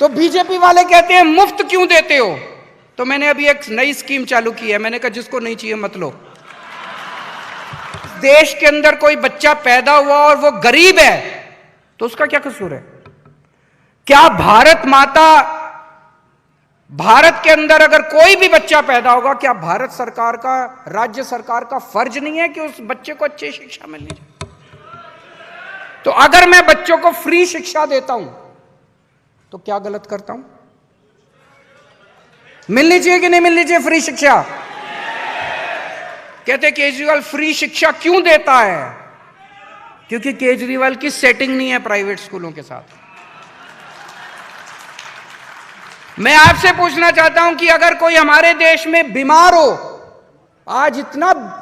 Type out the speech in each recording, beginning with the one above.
तो बीजेपी वाले कहते हैं मुफ्त क्यों देते हो? तो मैंने अभी एक नई स्कीम चालू की है। मैंने कहा जिसको नहीं चाहिए मत लो। देश के अंदर कोई बच्चा पैदा हुआ और वो गरीब है तो उसका क्या कसूर है? क्या भारत के अंदर अगर कोई भी बच्चा पैदा होगा, क्या भारत सरकार का, राज्य सरकार का फर्ज नहीं है कि उस बच्चे को अच्छी शिक्षा मिलनी चाहिए? तो अगर मैं बच्चों को फ्री शिक्षा देता हूं तो क्या गलत करता हूं? मिलनी चाहिए कि नहीं मिलनी चाहिए फ्री शिक्षा? कहते केजरीवाल फ्री शिक्षा क्यों देता है? क्योंकि केजरीवाल की सेटिंग नहीं है प्राइवेट स्कूलों के साथ। मैं आपसे पूछना चाहता हूं कि अगर कोई हमारे देश में बीमार हो, आज इतना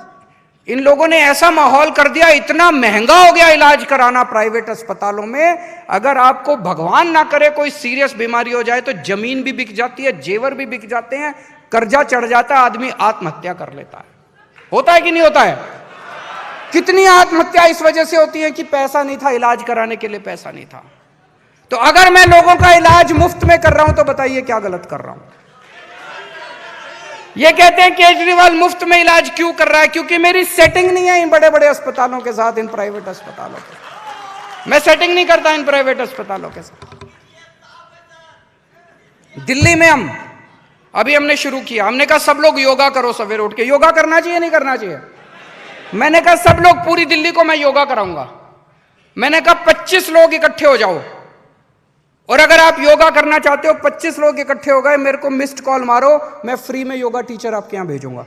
इन लोगों ने ऐसा माहौल कर दिया, इतना महंगा हो गया इलाज कराना प्राइवेट अस्पतालों में। अगर आपको भगवान ना करे कोई सीरियस बीमारी हो जाए तो जमीन भी बिक जाती है, जेवर भी बिक जाते हैं, कर्जा चढ़ जाता है, आदमी आत्महत्या कर लेता है। होता है कि नहीं होता है? कितनी आत्महत्या इस वजह से होती है कि पैसा नहीं था, इलाज कराने के लिए पैसा नहीं था। तो अगर मैं लोगों का इलाज मुफ्त में कर रहा हूं तो बताइए क्या गलत कर रहा हूं? ये कहते हैं केजरीवाल मुफ्त में इलाज क्यों कर रहा है? क्योंकि मेरी सेटिंग नहीं है इन बड़े बड़े अस्पतालों के साथ, इन प्राइवेट अस्पतालों के साथ। मैं सेटिंग नहीं करता इन प्राइवेट अस्पतालों के साथ। दिल्ली में हमने शुरू किया, हमने कहा सब लोग योगा करो, सवेरे उठ के योगा करना चाहिए नहीं करना चाहिए? मैंने कहा सब लोग, पूरी दिल्ली को मैं योगा कराऊंगा। मैंने कहा 25 लोग इकट्ठे हो जाओ, और अगर आप योगा करना चाहते हो, 25 लोग इकट्ठे हो गए, मेरे को मिस्ड कॉल मारो, मैं फ्री में योगा टीचर आपके यहां भेजूंगा।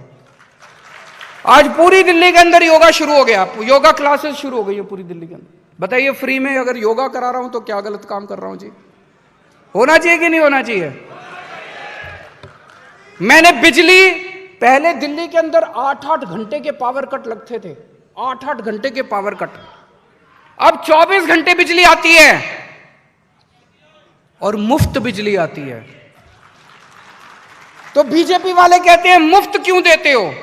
आज पूरी दिल्ली के अंदर योगा शुरू हो गया, योगा क्लासेस शुरू हो गई है पूरी दिल्ली के अंदर। बताइए फ्री में अगर योगा करा रहा हूं तो क्या गलत काम कर रहा हूं जी? होना चाहिए कि नहीं होना चाहिए? मैंने बिजली, पहले दिल्ली के अंदर 8-8 घंटे के पावर कट लगते थे, 8-8 घंटे के पावर कट। अब 24 घंटे बिजली आती है और मुफ्त बिजली आती है। तो बीजेपी वाले कहते हैं मुफ्त क्यों देते हो?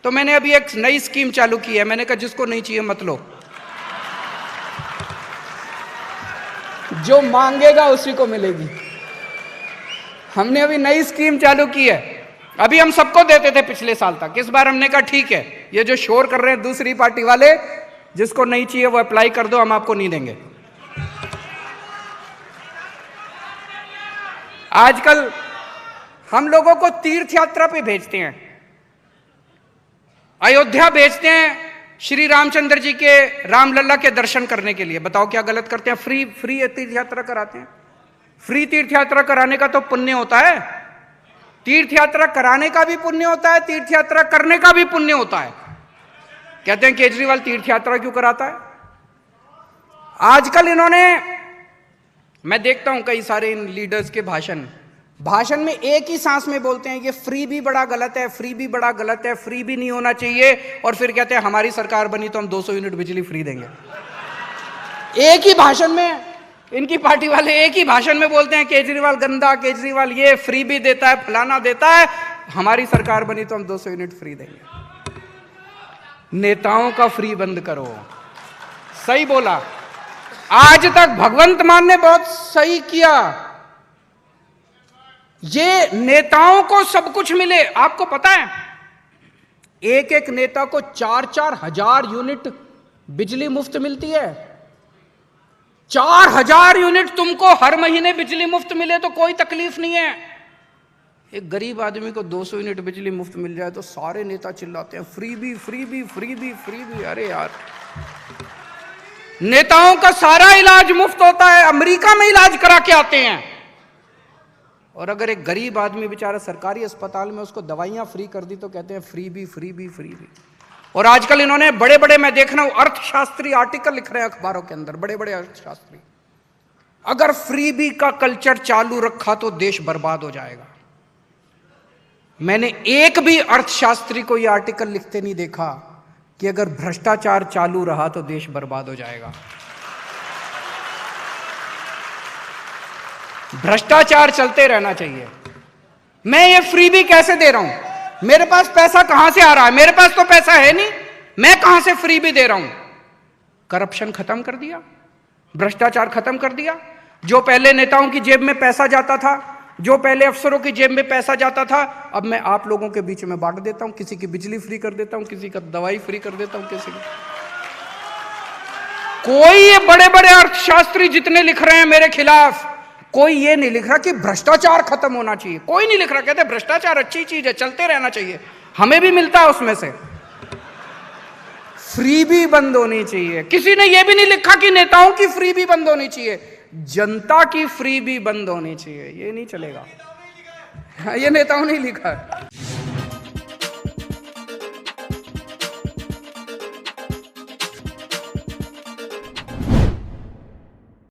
तो मैंने अभी एक नई स्कीम चालू की है। मैंने कहा जिसको नहीं चाहिए मत लो, जो मांगेगा उसी को मिलेगी। हमने अभी नई स्कीम चालू की है। अभी हम सबको देते थे पिछले साल तक, इस बार हमने कहा ठीक है, ये जो शोर कर रहे हैं दूसरी पार्टी वाले, जिसको नहीं चाहिए वो अप्लाई कर दो, हम आपको नहीं देंगे। आजकल हम लोगों को तीर्थ यात्रा पे भेजते हैं, अयोध्या भेजते हैं श्री रामचंद्र जी के, रामलला के दर्शन करने के लिए। बताओ क्या गलत करते हैं? फ्री तीर्थ यात्रा कराते हैं। फ्री तीर्थ यात्रा कराने का तो पुण्य होता है, तीर्थ यात्रा कराने का भी पुण्य होता है, तीर्थ यात्रा करने का भी पुण्य होता है। कहते हैं केजरीवाल तीर्थ यात्रा क्यों कराता है? आजकल इन्होंने, मैं देखता हूं कई सारे इन लीडर्स के भाषण में एक ही सांस में बोलते हैं ये फ्री भी बड़ा गलत है, फ्री भी बड़ा गलत है, फ्री भी नहीं होना चाहिए, और फिर कहते हैं हमारी सरकार बनी तो हम 200 यूनिट बिजली फ्री देंगे। एक ही भाषण में इनकी पार्टी वाले एक ही भाषण में बोलते हैं केजरीवाल गंदा, केजरीवाल ये फ्री भी देता है, फलाना देता है, हमारी सरकार बनी तो हम 200 यूनिट फ्री देंगे। नेताओं का फ्री बंद करो। सही बोला, आज तक भगवंत मान ने बहुत सही किया। ये नेताओं को सब कुछ मिले, आपको पता है एक एक नेता को 4-4 हजार यूनिट बिजली मुफ्त मिलती है। 4,000 यूनिट तुमको हर महीने बिजली मुफ्त मिले तो कोई तकलीफ नहीं है। एक गरीब आदमी को 200 यूनिट बिजली मुफ्त मिल जाए तो सारे नेता चिल्लाते हैं फ्री भी, फ्री भी, फ्री भी, फ्री भी। अरे यार, नेताओं का सारा इलाज मुफ्त होता है, अमेरिका में इलाज करा के आते हैं, और अगर एक गरीब आदमी बेचारा सरकारी अस्पताल में उसको दवाइयां फ्री कर दी तो कहते हैं फ्री भी, फ्री भी, फ्री भी। और आजकल इन्होंने बड़े बड़े, मैं देख रहा हूं अर्थशास्त्री आर्टिकल लिख रहे हैं अखबारों के अंदर, बड़े बड़े अर्थशास्त्री, अगर फ्री भी का कल्चर चालू रखा तो देश बर्बाद हो जाएगा। मैंने एक भी अर्थशास्त्री को यह आर्टिकल लिखते नहीं देखा कि अगर भ्रष्टाचार चालू रहा तो देश बर्बाद हो जाएगा। भ्रष्टाचार चलते रहना चाहिए। मैं ये फ्री भी कैसे दे रहा हूं? मेरे पास पैसा कहां से आ रहा है? मेरे पास तो पैसा है नहीं, मैं कहां से फ्री भी दे रहा हूं? करप्शन खत्म कर दिया, भ्रष्टाचार खत्म कर दिया। जो पहले नेताओं की जेब में पैसा जाता था, जो पहले अफसरों की जेब में पैसा जाता था, अब मैं आप लोगों के बीच में बांट देता हूं। किसी की बिजली फ्री कर देता हूं, किसी का दवाई फ्री कर देता हूं, किसी की। कोई ये बड़े बड़े अर्थशास्त्री जितने लिख रहे हैं मेरे खिलाफ, कोई ये नहीं लिख रहा कि भ्रष्टाचार खत्म होना चाहिए। कोई नहीं लिख रहा, कहते भ्रष्टाचार अच्छी चीज है, चलते रहना चाहिए, हमें भी मिलता है उसमें से। फ्री भी बंद होनी चाहिए। किसी ने यह भी नहीं लिखा कि नेताओं की फ्री भी बंद होनी चाहिए, जनता की फ्री भी बंद होनी चाहिए। ये नहीं चलेगा, ये नेताओं ने लिखा है।